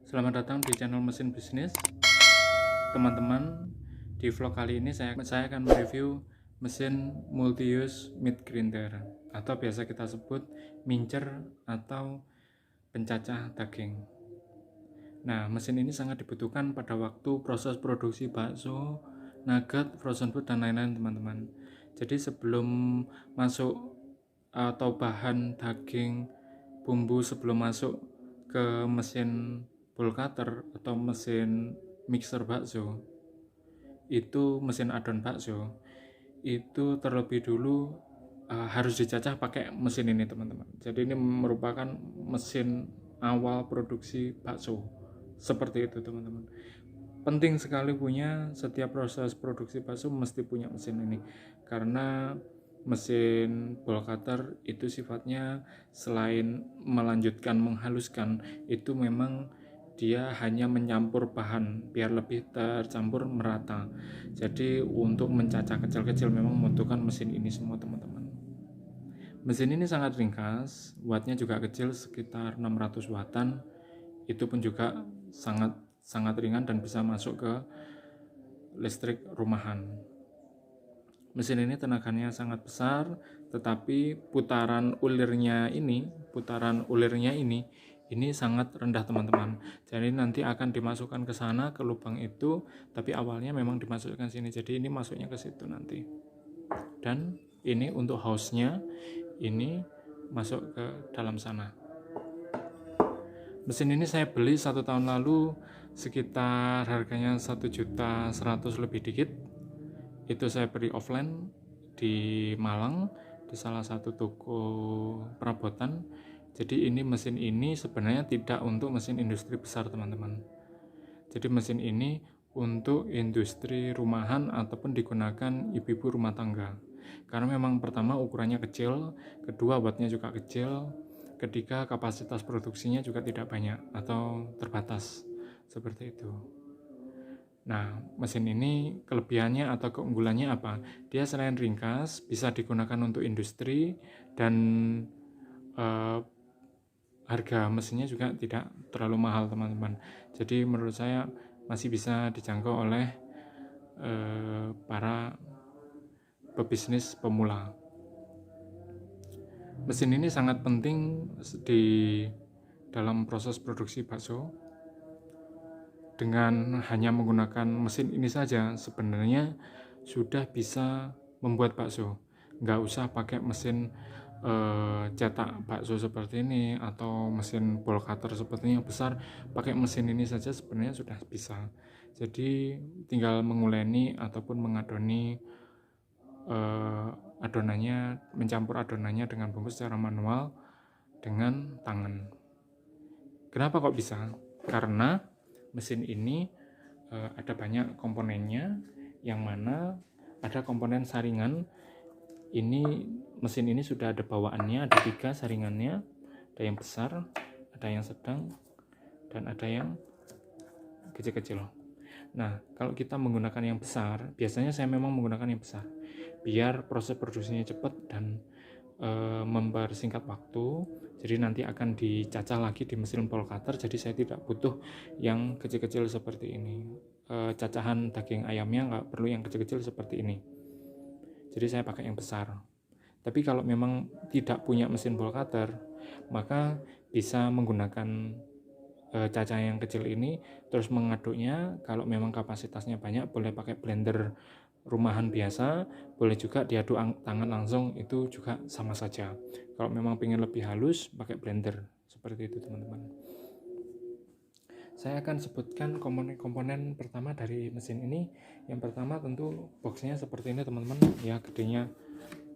Selamat datang di channel Mesin Bisnis. Teman-teman, di vlog kali ini saya akan mereview mesin multi-use meat grinder atau biasa kita sebut mincer atau pencacah daging. Nah, mesin ini sangat dibutuhkan pada waktu proses produksi bakso, nugget, frozen food, dan lain-lain, teman-teman. Jadi sebelum masuk atau bahan daging, bumbu sebelum masuk ke mesin bowl cutter atau mesin mixer bakso, itu mesin adon bakso, itu terlebih dulu harus dicacah pakai mesin ini, teman-teman. Jadi ini merupakan mesin awal produksi bakso. Seperti itu, teman-teman. Penting sekali punya, setiap proses produksi bakso mesti punya mesin ini, karena mesin bowl cutter itu sifatnya selain melanjutkan menghaluskan, itu memang dia hanya mencampur bahan biar lebih tercampur merata. Jadi untuk mencacah kecil-kecil memang membutuhkan mesin ini semua, teman-teman. Mesin ini sangat ringkas, wattnya juga kecil, sekitar 600 wattan. Itu pun juga sangat ringan dan bisa masuk ke listrik rumahan. Mesin ini tenaganya sangat besar, tetapi putaran ulirnya ini sangat rendah, teman-teman. Jadi nanti akan dimasukkan ke sana, ke lubang itu, tapi awalnya memang dimasukkan sini. Jadi ini masuknya ke situ nanti. Dan ini untuk hose-nya, ini masuk ke dalam sana. Mesin ini saya beli 1 tahun lalu, sekitar harganya 1.100.000 lebih dikit. Itu saya beli offline di Malang, di salah satu toko perabotan. Jadi ini mesin ini sebenarnya tidak untuk mesin industri besar, teman-teman. Jadi mesin ini untuk industri rumahan ataupun digunakan ibu-ibu rumah tangga. Karena memang pertama ukurannya kecil, kedua wattnya juga kecil, ketiga kapasitas produksinya juga tidak banyak atau terbatas, seperti itu. Nah, mesin ini kelebihannya atau keunggulannya apa? Dia selain ringkas, bisa digunakan untuk industri, dan harga mesinnya juga tidak terlalu mahal, teman-teman. Jadi menurut saya masih bisa dijangkau oleh para pebisnis pemula. Mesin ini sangat penting di dalam proses produksi bakso. Dengan hanya menggunakan mesin ini saja sebenarnya sudah bisa membuat bakso. Nggak usah pakai mesin cetak bakso seperti ini atau mesin bowl cutter seperti ini yang besar. Pakai mesin ini saja sebenarnya sudah bisa. Jadi tinggal menguleni ataupun mengadoni adonannya, mencampur adonannya dengan bumbu secara manual dengan tangan. Kenapa kok bisa? Karena mesin ini ada banyak komponennya, yang mana ada komponen saringan. Ini mesin ini sudah ada bawaannya, ada 3 saringannya, ada yang besar, ada yang sedang, dan ada yang kecil-kecil. Nah, kalau kita menggunakan yang besar, biasanya saya memang menggunakan yang besar, biar proses produksinya cepat dan mempersingkat waktu. Jadi nanti akan dicacah lagi di mesin bowl cutter, jadi saya tidak butuh yang kecil-kecil seperti ini. Cacahan daging ayamnya nggak perlu yang kecil-kecil seperti ini, jadi saya pakai yang besar. Tapi kalau memang tidak punya mesin bowl cutter, maka bisa menggunakan cacah yang kecil ini, terus mengaduknya. Kalau memang kapasitasnya banyak, boleh pakai blender rumahan biasa, boleh juga diaduk tangan langsung, itu juga sama saja. Kalau memang pengen lebih halus, pakai blender, seperti itu, teman-teman. Saya akan sebutkan komponen-komponen pertama dari mesin ini. Yang pertama tentu boxnya seperti ini, teman-teman. Ya, gedenya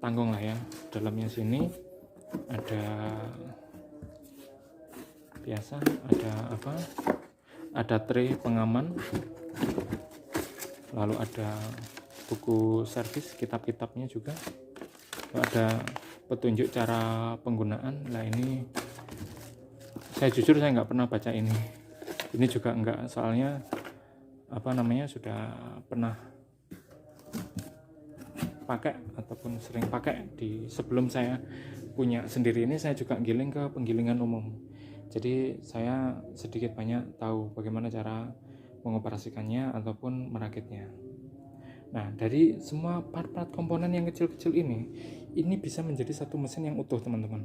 tanggung lah ya. Dalamnya sini ada biasa, ada tray pengaman, lalu ada buku servis, kitab-kitabnya juga, ada petunjuk cara penggunaan. Nah, ini saya jujur saya nggak pernah baca ini juga enggak, soalnya sudah pernah pakai ataupun sering pakai di sebelum saya punya sendiri ini. Saya juga giling ke penggilingan umum, Jadi saya sedikit banyak tahu bagaimana cara mengoperasikannya ataupun merakitnya. Nah, dari semua part-part komponen yang kecil-kecil ini bisa menjadi satu mesin yang utuh, teman-teman.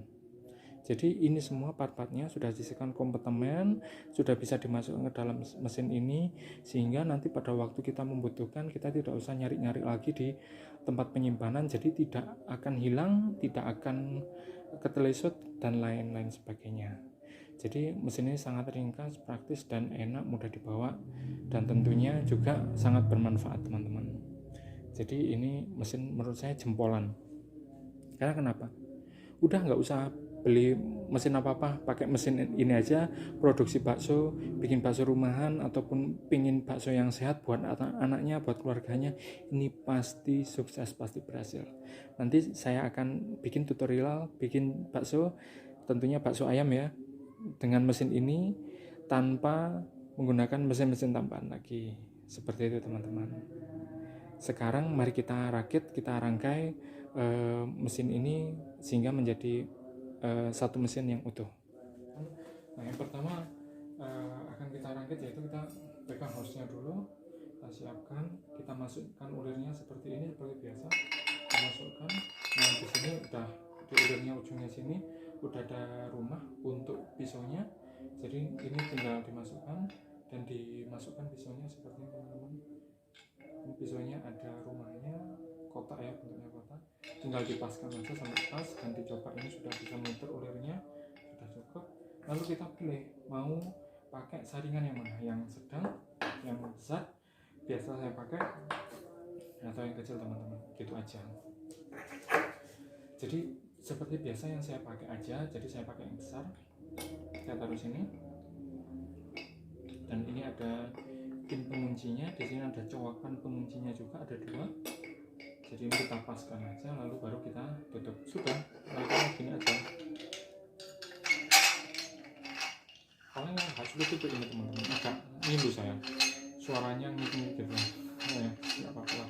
Jadi ini semua part-partnya sudah disediakan kompartemen, sudah bisa dimasukkan ke dalam mesin ini, sehingga nanti pada waktu kita membutuhkan, kita tidak usah nyari-nyari lagi di tempat penyimpanan, jadi tidak akan hilang, tidak akan ketelesut, dan lain-lain sebagainya. Jadi mesin ini sangat ringkas, praktis, dan enak, mudah dibawa, dan tentunya juga sangat bermanfaat, teman-teman. Jadi ini mesin menurut saya jempolan. Karena kenapa? Udah nggak usah beli mesin apa-apa, pakai mesin ini aja, produksi bakso, bikin bakso rumahan, ataupun pingin bakso yang sehat buat anaknya, buat keluarganya, ini pasti sukses, pasti berhasil. Nanti saya akan bikin tutorial bikin bakso, tentunya bakso ayam ya, dengan mesin ini tanpa menggunakan mesin-mesin tambahan lagi. Seperti itu, teman-teman. Sekarang mari kita rakit, kita rangkai mesin ini sehingga menjadi satu mesin yang utuh. Nah, yang pertama akan kita rangkit, yaitu kita pegang hose-nya dulu, kita siapkan, kita masukkan ulirnya seperti ini, seperti biasa, kita masukkan. Nah, di sini udah di ulirnya ujungnya sini udah ada rumah untuk pisaunya, jadi ini tinggal dimasukkan dan dimasukkan pisaunya seperti ini, teman-teman. Ini pisaunya ada rumahnya, kotak ya, bentuknya kotak, tinggal dipaskan aja sampai pas dan dicoba. Ini sudah bisa muter ulirnya, sudah cukup. Lalu kita pilih mau pakai saringan yang mana, yang sedang, yang besar, biasa saya pakai, atau yang kecil, teman-teman, gitu aja. Jadi seperti biasa yang saya pakai aja, jadi saya pakai yang besar, saya taruh sini, dan ini ada pin penguncinya, di sini ada cowakan penguncinya juga, ada 2. Jadi ini kita paskan aja, lalu baru kita tutup. Sudah, lalu gini aja. Paling nggak sulit itu ini, teman-teman. Agak ngindu saya, suaranya ngikut gitu. Oh ya, nggak apa-apa.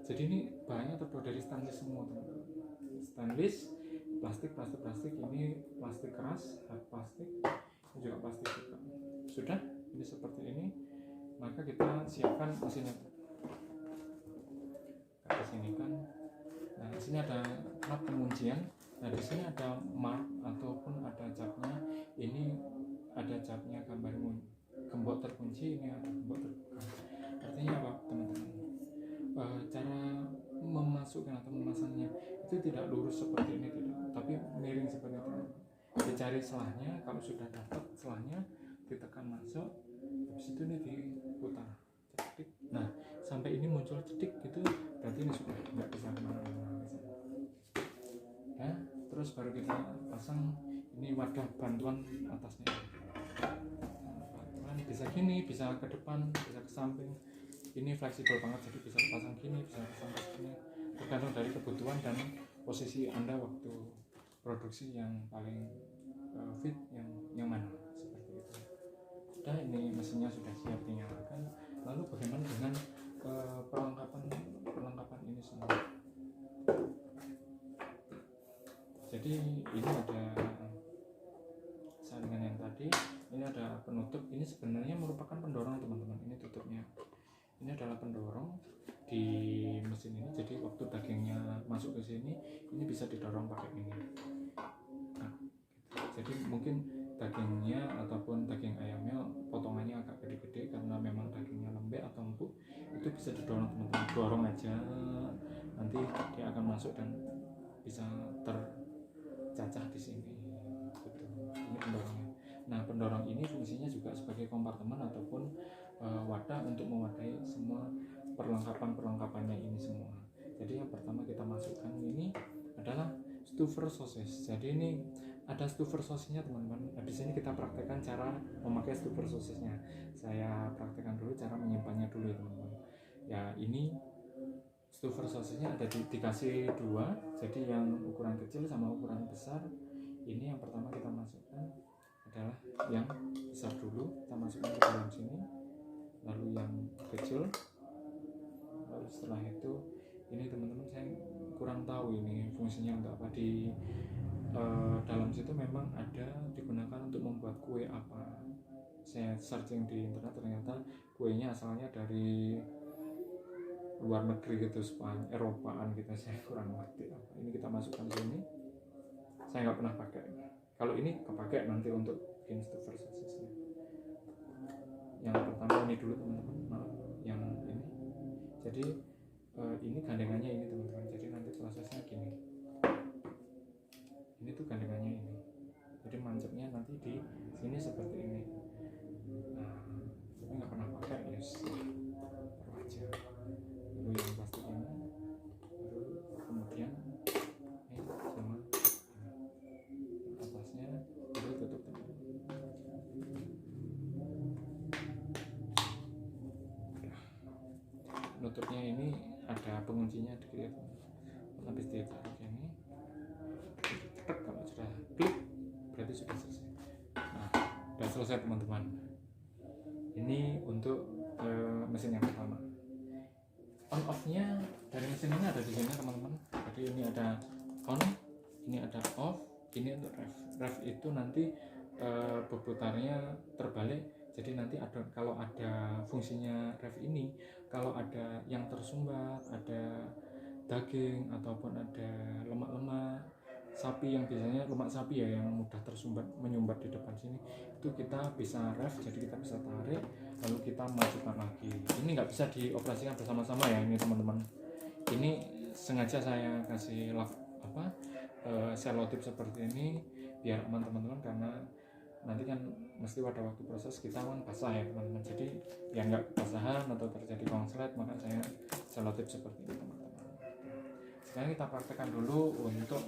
Jadi ini bahannya terbuat dari stainless semua, teman-teman. Stainless, plastik, ini plastik keras, hard plastik, ini juga plastik juga. Sudah, ini seperti ini. Maka kita siapkan mesinnya. Di sini kan, nah di sini ada knop penguncian. Nah di sini ada mark ataupun ada capnya. Ini ada capnya gambar gembok terkunci, ini ada gembok terbuka. Artinya apa, teman-teman? Cara memasukkan atau memasangnya itu tidak lurus seperti ini, tidak, tapi miring seperti itu. Dicari selahnya, kalau sudah dapat selahnya ditekan masuk, habis itu ini diputar. Nah, sampai ini muncul cedik gitu, berarti ini sudah nggak bisa kemana-mana. Ya, terus baru kita pasang ini wadah bantuan atasnya. Bantuan bisa gini, bisa ke depan, bisa ke samping. Ini fleksibel banget, jadi bisa dipasang gini, bisa dipasang gini, tergantung dari kebutuhan dan posisi Anda waktu produksi yang paling fit, yang mana, seperti itu. Sudah, ini mesinnya sudah siap dinyalakan. Lalu bagaimana dengan perlengkapan ini semua? Jadi ini ada saringan yang tadi, ini ada penutup, ini sebenarnya merupakan pendorong, teman-teman. Ini tutupnya, ini adalah pendorong di mesin ini. Jadi waktu dagingnya masuk ke sini, ini bisa didorong pakai ini. Nah, jadi mungkin dagingnya ataupun daging ayamnya potongannya agak gede-gede karena memang dagingnya lembek atau empuk, itu bisa didorong, teman-teman. Dorong aja, nanti dia akan masuk dan bisa tercacah di sini. Gitu. Ini pendorongnya. Nah, pendorong ini fungsinya juga sebagai kompartemen ataupun wadah untuk mewadahi semua perlengkapannya ini semua. Jadi yang pertama kita masukkan ini adalah stuffer sosis. Jadi ini ada stuffer sosisnya, teman-teman. Nah, di sini kita praktekkan cara memakai stuffer sosisnya. Saya praktekkan dulu cara menyimpannya dulu ya, teman-teman. Ya, ini stuffer sosisnya ada dikasih 2. Jadi yang ukuran kecil sama ukuran besar. Ini yang pertama kita masukkan adalah yang besar dulu, kita masukkan ke dalam sini. Lalu yang kecil. Lalu setelah itu ini, teman-teman, saya kurang tahu ini fungsinya untuk apa, di dalam situ memang ada digunakan untuk membuat kue apa. Saya searching di internet, ternyata kuenya asalnya dari luar negeri gitu, Spanyol, Eropaan gitu, saya kurang ngerti apa. Ini kita masukkan sini. Saya nggak pernah pakai. Kalau ini kepake nanti untuk bikin stuffed sosisnya. Yang pertama ini dulu teman-teman, yang ini. Jadi ini gandengannya ini teman-teman. Jadi nanti prosesnya gini. Ini tuh gandengannya ini. Jadi mancapnya nanti di sini seperti ini. Nah, tapi nggak pernah pakai, yes. Taruh aja. Lalu yang plastik ini, baru kemudian ini sama atasnya, baru tutup teman. Nutupnya ini ada penguncinya dikit, habis ditaruh ini, kalau sudah klik berarti sudah selesai. Nah, sudah selesai teman-teman. Ini untuk mesin yang pertama. On off-nya dari mesin ini ada di sini teman-teman. Jadi ini ada on, ini ada off, ini untuk ref. Ref itu nanti berputarnya terbalik. Jadi nanti ada, kalau ada fungsinya ref ini, kalau ada yang tersumbat, ada daging ataupun ada lemak-lemak sapi, yang biasanya lemak sapi ya yang mudah tersumbat menyumbat di depan sini, itu kita bisa ref, jadi kita bisa tarik lalu kita majukan lagi. Ini nggak bisa dioperasikan bersama-sama ya ini teman-teman. Ini sengaja saya kasih selotip seperti ini biar aman teman-teman, karena nanti kan mesti pada waktu proses kita kan basah ya teman-teman. Jadi ya nggak basahan atau terjadi konslet, maka saya selotip seperti ini teman-teman. Sekarang kita praktekkan dulu untuk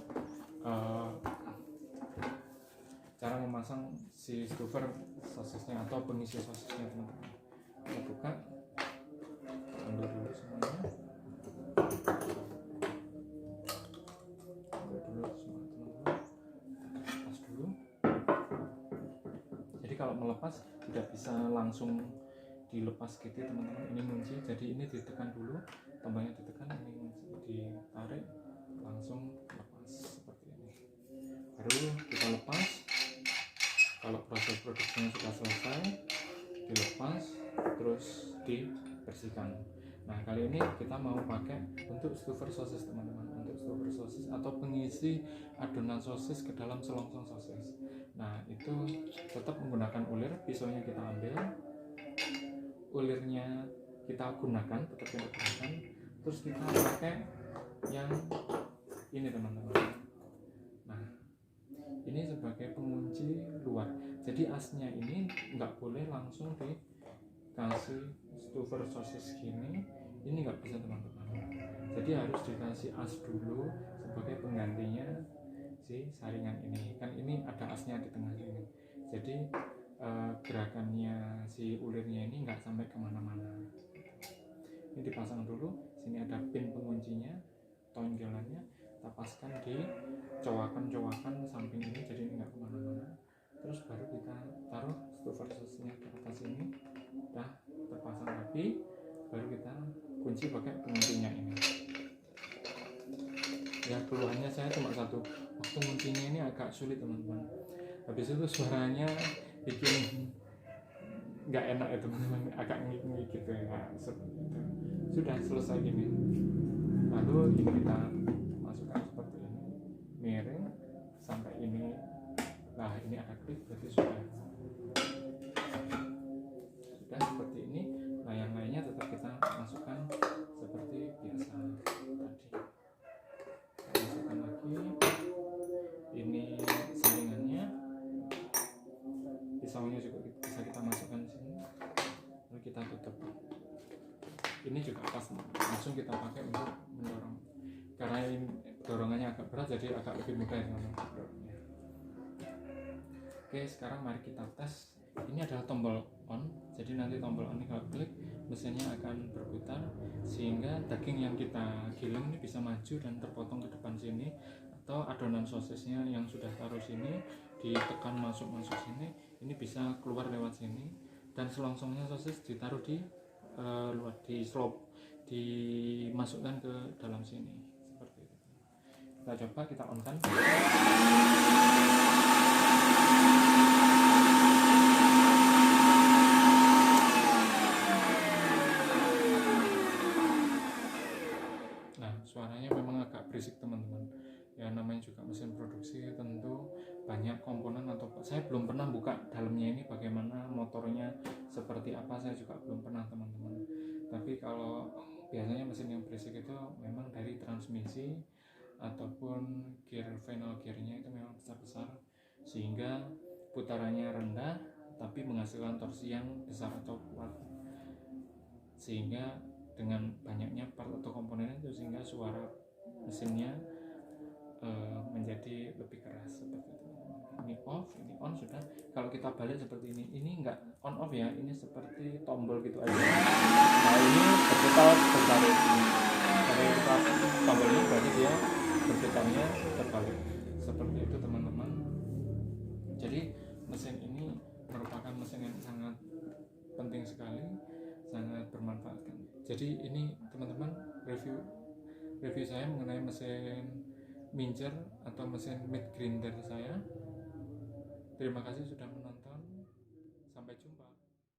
cara memasang si stuffer sosisnya atau pengisi sosisnya teman-teman. Kita buka, ambil dulu semuanya, lepas dulu. Jadi kalau melepas tidak bisa langsung dilepas gitu teman-teman, ini kunci. Jadi ini ditekan dulu, tombaknya ditekan, ini ditarik, langsung lepas seperti ini. Baru kita lepas. Kalau proses produksinya sudah selesai, dilepas terus dibersihkan. Nah, kali ini kita mau pakai untuk stuffer sosis teman-teman, untuk stuffer sosis atau pengisi adonan sosis ke dalam selongsong sosis. Nah, itu tetap menggunakan ulir, pisaunya kita ambil, ulirnya kita gunakan, tetap kita gunakan, terus kita pakai yang ini teman-teman. Nah, ini sebagai pengunci luar. Jadi asnya ini nggak boleh langsung dikasih stuffer sosis gini, ini nggak bisa teman-teman. Jadi harus dikasih as dulu sebagai penggantinya si saringan ini. Kan ini ada asnya di tengah sini. Jadi gerakannya si ulirnya ini nggak sampai kemana-mana. Ini dipasang dulu. Sini ada pin penguncinya, tonjolannya. Kita paskan di cowakan samping ini, jadi ini nggak kemana-mana. Terus baru kita taruh stuffer sosisnya ke atas ini, udah terpasang rapi. Baru kita kunci pakai penguncinya ini. Ya, keluhannya saya cuma satu, waktu kuncinya ini agak sulit teman-teman. Habis itu suaranya bikin nggak enak ya teman-teman, agak ngik-ngik gitu ya. Sudah selesai gini. Lalu ini kita masukkan seperti ini, miring sampai ini. Nah, ini ada klik, berarti sudah seperti ini. Nah, yang lainnya tetap kita masukkan seperti biasa tadi. Kita masukkan lagi. Ini saringannya, pisaunya juga bisa kita masukkan di sini. Lalu kita tutup. Ini juga pas, langsung kita pakai untuk mendorong. Karena ini dorongannya agak berat, jadi agak lebih mudah ya teman-teman. Oke, sekarang mari kita tes. Ini adalah tombol on, jadi nanti tombol on ini kalau klik, mesinnya akan berputar sehingga daging yang kita giling ini bisa maju dan terpotong ke depan sini, atau adonan sosisnya yang sudah taruh sini ditekan masuk sini, ini bisa keluar lewat sini, dan selongsongnya sosis ditaruh di luar, di slop, dimasukkan ke dalam sini seperti itu. Kita coba, kita on kan. Nah, suaranya memang agak berisik teman-teman. Ya namanya juga mesin produksi, tentu banyak komponen, atau saya belum pernah buka dalamnya ini bagaimana, motornya seperti apa, saya juga belum pernah teman-teman. Tapi kalau biasanya mesin yang berisik itu memang dari transmisi ataupun gear, final gearnya itu memang besar-besar sehingga putarannya rendah tapi menghasilkan torsi yang besar atau kuat, sehingga dengan banyaknya part atau komponen itu sehingga suara mesinnya menjadi lebih keras seperti itu. Ini off, ini on sudah. Kalau kita balik seperti ini enggak on off ya, ini seperti tombol gitu aja. Nah ini berputar berbalik. Kalau kita tombol ini berarti dia berputarnya terbalik seperti itu teman-teman. Jadi mesin ini merupakan mesin yang sangat penting sekali, sangat bermanfaat. Jadi ini teman-teman review saya mengenai mesin Mincer atau mesin mid grinder saya. Terima kasih sudah menonton.